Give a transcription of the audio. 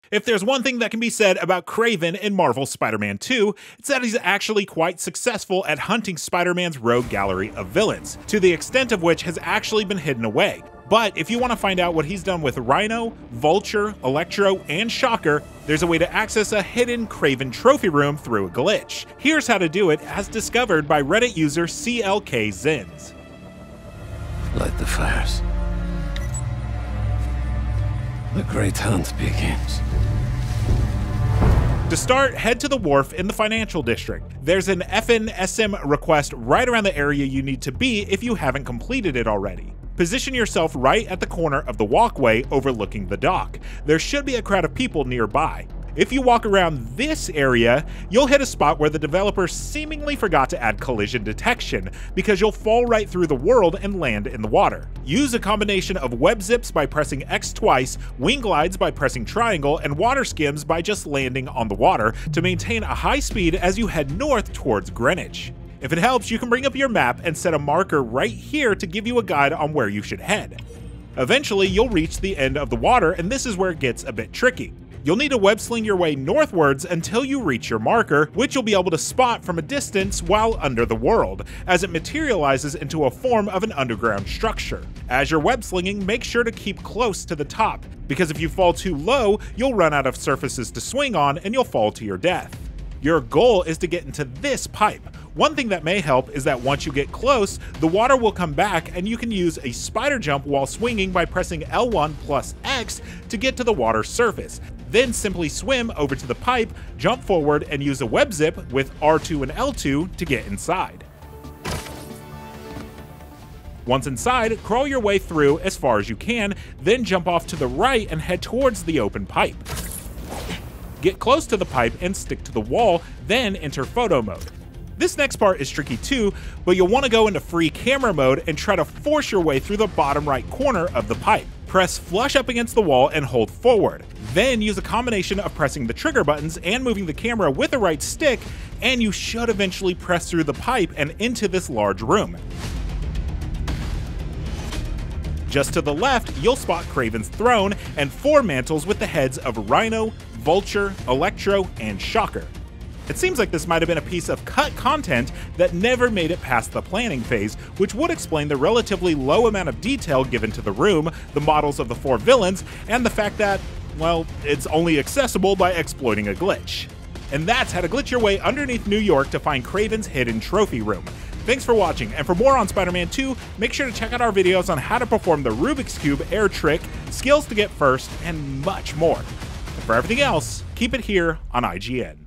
If there's one thing that can be said about Kraven in Marvel's Spider-Man 2, it's that he's actually quite successful at hunting Spider-Man's rogue gallery of villains, to the extent of which has actually been hidden away. But if you want to find out what he's done with Rhino, Vulture, Electro, and Shocker, there's a way to access a hidden Kraven trophy room through a glitch. Here's how to do it, as discovered by Reddit user CLKZins. Light the fires. The great hunt begins. To start, head to the wharf in the financial district. There's an FNSM request right around the area you need to be if you haven't completed it already. Position yourself right at the corner of the walkway overlooking the dock. There should be a crowd of people nearby. If you walk around this area, you'll hit a spot where the developer seemingly forgot to add collision detection, because you'll fall right through the world and land in the water. Use a combination of web zips by pressing X twice, wing glides by pressing triangle, and water skims by just landing on the water to maintain a high speed as you head north towards Greenwich. If it helps, you can bring up your map and set a marker right here to give you a guide on where you should head. Eventually, you'll reach the end of the water, and this is where it gets a bit tricky. You'll need to web sling your way northwards until you reach your marker, which you'll be able to spot from a distance while under the world, as it materializes into a form of an underground structure. As you're web slinging, make sure to keep close to the top, because if you fall too low, you'll run out of surfaces to swing on and you'll fall to your death. Your goal is to get into this pipe. One thing that may help is that once you get close, the water will come back and you can use a spider jump while swinging by pressing L1 plus X to get to the water surface. Then simply swim over to the pipe, jump forward, and use a web zip with R2 and L2 to get inside. Once inside, crawl your way through as far as you can, then jump off to the right and head towards the open pipe. Get close to the pipe and stick to the wall, then enter photo mode. This next part is tricky too, but you'll want to go into free camera mode and try to force your way through the bottom right corner of the pipe. Press flush up against the wall and hold forward. Then use a combination of pressing the trigger buttons and moving the camera with the right stick, and you should eventually press through the pipe and into this large room. Just to the left, you'll spot Kraven's throne and 4 mantles with the heads of Rhino, Vulture, Electro, and Shocker. It seems like this might have been a piece of cut content that never made it past the planning phase, which would explain the relatively low amount of detail given to the room, the models of the 4 villains, and the fact that, well, it's only accessible by exploiting a glitch. And that's how to glitch your way underneath New York to find Kraven's hidden trophy room. Thanks for watching, and for more on Spider-Man 2, make sure to check out our videos on how to perform the Rubik's Cube air trick, skills to get first, and much more. And for everything else, keep it here on IGN.